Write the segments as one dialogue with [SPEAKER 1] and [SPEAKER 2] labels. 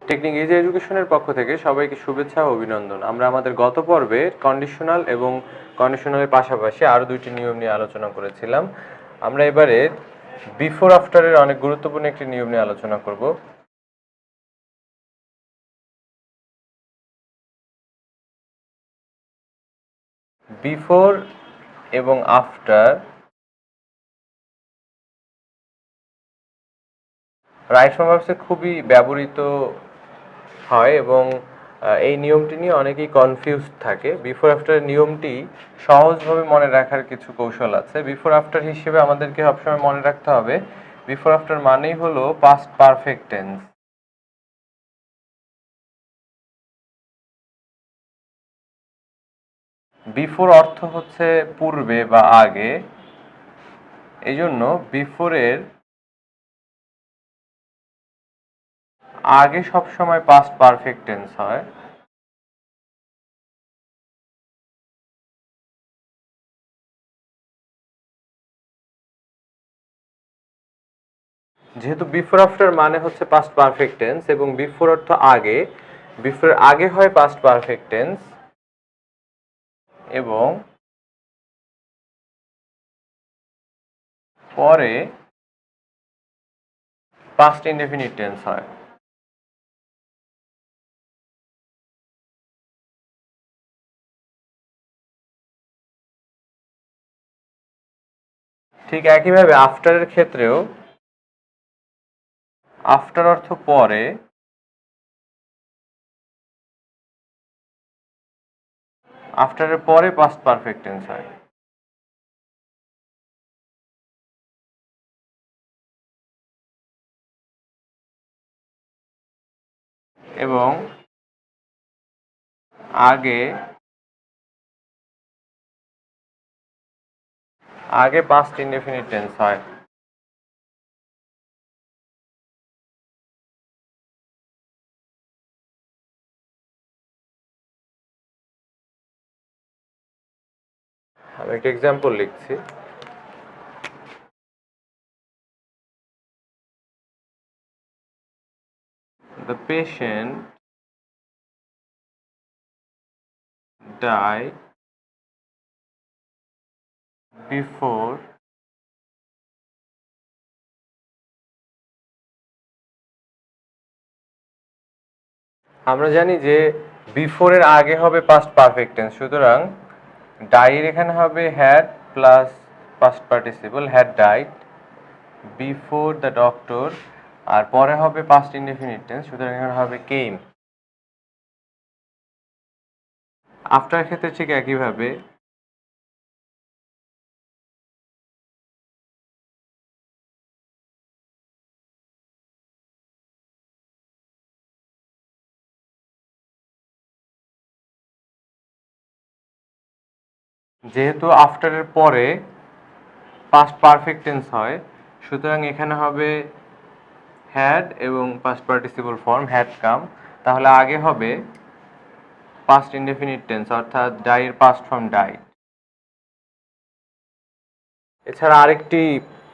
[SPEAKER 1] Technique easy এডুকেশনের পক্ষ থেকে সবাইকে শুভেচ্ছা ও অভিনন্দন। আমরা আমাদের গত পর্বে কন্ডিশনাল এবং কন্ডিশনালের পাশাপাশি আরও ২টি নিয়ম নিয়ে আলোচনা করেছিলাম। আমরা এবারে বিফোর আফটারের অনেক গুরুত্বপূর্ণ একটি নিয়ম নিয়ে আলোচনা করব। বিফোর এবং আফটার রাইট ফর্ম ভার্বসে খুবই ব্যবহৃত হয় এবং এই নিয়মটি নিয়ে অনেকেই কনফিউজড থাকে। বিফোর আফটারের নিয়মটি সহজভাবে মনে রাখার কিছু কৌশল আছে। বিফোর আফটার হিসেবে আমাদেরকে সবসময় মনে রাখতে হবে বিফোর আফটার মানেই হলো পাস্ট পারফেক্ট টেন্স। বিফোর অর্থ হচ্ছে পূর্বে বা আগে, এই জন্য বিফোরের আগে সবসময় পাস্ট পারফেক্ট টেন্স হয়। যেহেতু বিফোর আফটার মানে হচ্ছে পাস্ট পারফেক্ট টেন্স এবং বিফোর অর্থ আগে, বিফোরের আগে হয় পাস্ট পারফেক্ট টেন্স এবং পরে পাস্ট ইনডেফিনিট টেন্স হয়। ঠিক একইভাবে আফটারের ক্ষেত্রেও আফটার অর্থ পরে, আফটারের পরে পাস্ট পারফেক্ট টেন্স হয়। এবং আগে আগে পাস্ট ইনডেফিনিট টেন্স হয়। আমি একটা এক্সাম্পল লিখছি। The patient died before আমরা জানি যে বিফোরের আগে হবে পাস্ট পারফেক্ট টেন্স, সুতরাং ডাইয়ের এখানে হবে had plus past participle, had died before the doctor, আর পরে হবে পাস্ট ইনডেফিনিট টেন্স, সুতরাং এখানে হবে কেম। আফটার ক্ষেত্রে ঠিক একইভাবে যেহেতু আফটারের পরে পাস্ট পারফেক্ট টেন্স হয়, সুতরাং এখানে হবে হ্যাড এবং past participle form had come, তাহলে আগে হবে পাস্ট ইনডেফিনিট টেন্স অর্থাৎ ডাইয়ের পাস্ট ফর্ম ডাই। এছাড়া আরেকটি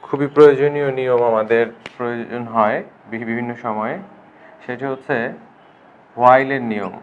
[SPEAKER 1] খুবই প্রয়োজনীয় নিয়ম আমাদের প্রয়োজন হয় বিভিন্ন সময়ে, সেটি হচ্ছে হোয়াইলের নিয়ম।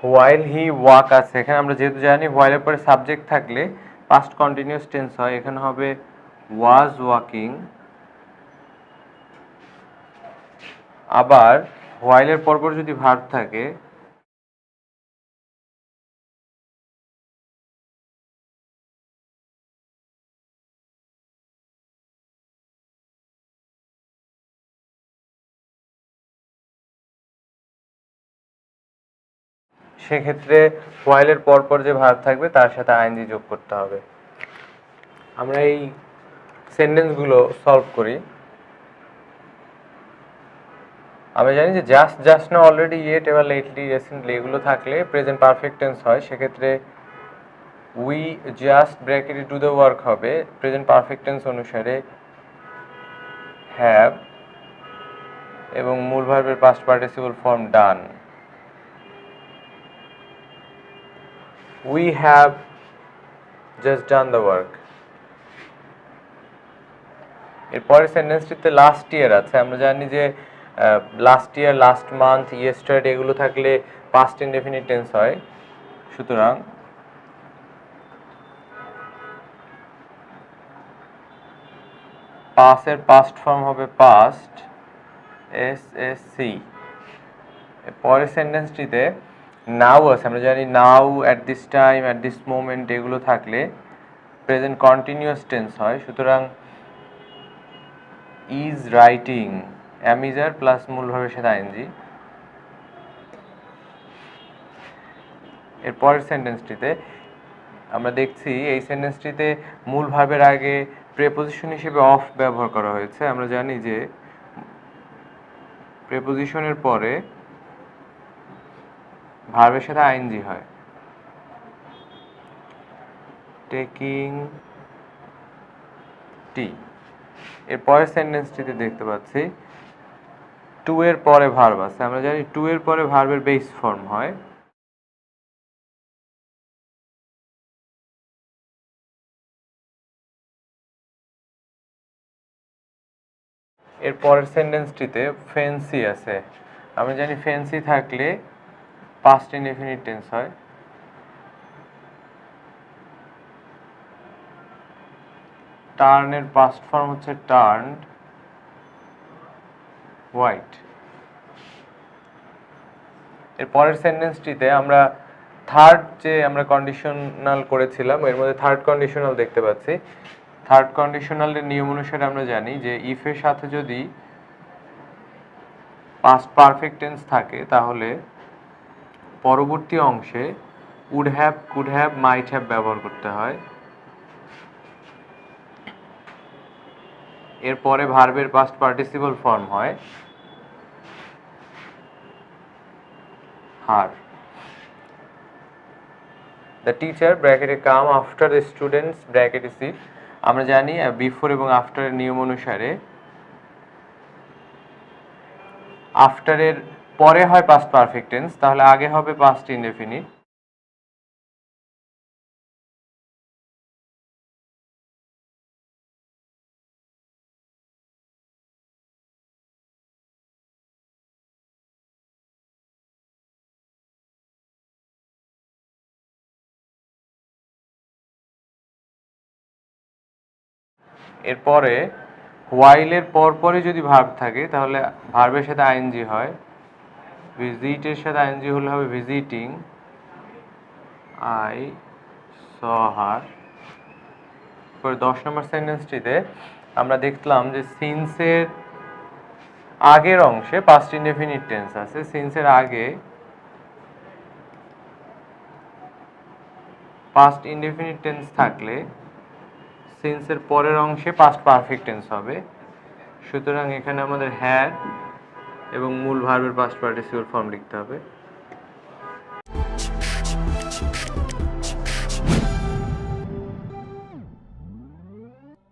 [SPEAKER 1] হোয়াইল হি ওয়াক আছে, এখানে আমরা যেহেতু জানি হোয়াইলের পরে সাবজেক্ট থাকলে পাস্ট কন্টিনিউয়াস টেন্স হয়, এখানে হবে ওয়াজ ওয়াকিং। আবার হোয়াইলের পরপর যদি ভার্ব থাকে সেক্ষেত্রে হোয়াইলের পরপর যে ভার্ব থাকবে তার সাথে আইএনজি যোগ করতে হবে। আমরা এই সেন্টেন্সগুলো সলভ করি। আমরা জানি যে জাস্ট, জাস্ট না, অলরেডি, ইয়েট এবার লেটলি, রিসেন্টলি এগুলো থাকলে প্রেজেন্ট পারফেক্ট টেন্স হয়। সেক্ষেত্রে উই জাস্ট ব্র্যাকেটে ডু দ্য ওয়ার্ক হবে প্রেজেন্ট পারফেক্ট টেন্স অনুসারে হ্যাভ এবং মূল ভার্বের past participle form done. We have just done the work. এরপরের সেন্টেন্সটিতে লাস্ট ইয়ার আছে। আমরা জানি যে last year, last month, yesterday এগুলো থাকলে পাস্ট ইনডেফিনিট টেন্স হয়। সুতরাং পাসের পাস্ট ফর্ম হবে পাস্ট, এসএসসি। পরের সেন্টেন্সটিতে নাও আছে। আমরা জানি now, at this time, at this moment এগুলো থাকলে প্রেজেন্ট কন্টিনিউয়াস টেন্স হয়। সুতরাং ইজ রাইটিং, অ্যামিজার প্লাস মূল ভাবের সাথে আইএনজি। এর পরের সেন্টেন্সটিতে আমরা দেখছি এই সেন্টেন্সটিতে মূল ভার্বের আগে প্রেপোজিশন হিসেবে অফ ব্যবহার করা হয়েছে। আমরা জানি যে প্রেপোজিশনের পরে ভার্বের সাথে আইএনজি হয়। Taking tea. এর পরের সেন্টেন্সটিতে দেখতে পাচ্ছি টু এর পরে ভার্ব আছে। আমরা জানি টু এর পরে ভার্বের বেস ফর্ম হয়। এর পরের সেন্টেন্সটিতে ফ্যান্সি আছে। আমরা জানি ফ্যান্সি থাকলে পাস্ট ইনডেফিনিট টেন্স হয়। টার্নের পাস্ট ফর্ম হচ্ছে টার্নড হোয়াইট। এর পরের সেন্টেন্সটিতে আমরা থার্ড যে আমরা কন্ডিশনাল করেছিলাম এর মধ্যে থার্ড কন্ডিশনাল দেখতে পাচ্ছি। থার্ড কন্ডিশনালের নিয়ম অনুসারে আমরা জানি যে ইফের সাথে যদি পাস্ট পারফেক্ট টেন্স থাকে তাহলে পরবর্তী অংশে would have, could have, might have ব্যবহার করতে হয়। এরপরে ভার্বের পাস্ট পার্টিসিপল ফর্ম হয় হার। দ্য টিচার ব্র্যাকেটে কাম আফটার দ্য স্টুডেন্টস ব্র্যাকেটে সিট। আমরা জানি বিফোর এবং আফটারের নিয়ম অনুসারে আফটারের পরে হয় পাস্ট পারফেক্ট টেন্স, তাহলে আগে হবে পাস্ট ইনডেফিনিট। এরপরে হোয়াইলের পরপরই যদি ভার্ব থাকে তাহলে ভার্বের সাথে আইএনজি হয়। ভিজিটের সাথে আইএনজি হলে হবে ভিজিটিং। আই স হার। পরে 10 নম্বর সেন্টেন্সটিতে আমরা দেখলাম যে সিন্সের আগের অংশে পাস্ট ইনডেফিনিট টেন্স আছে। সিন্সের আগে পাস্ট ইনডেফিনিট টেন্স থাকলে সিন্সের পরের অংশে পাস্ট পারফেক্ট টেন্স হবে। সুতরাং এখানে আমাদের হ্যাড এবং মূল ভার্বের পাস্ট পার্টিসিপল ফর্ম লিখতে হবে।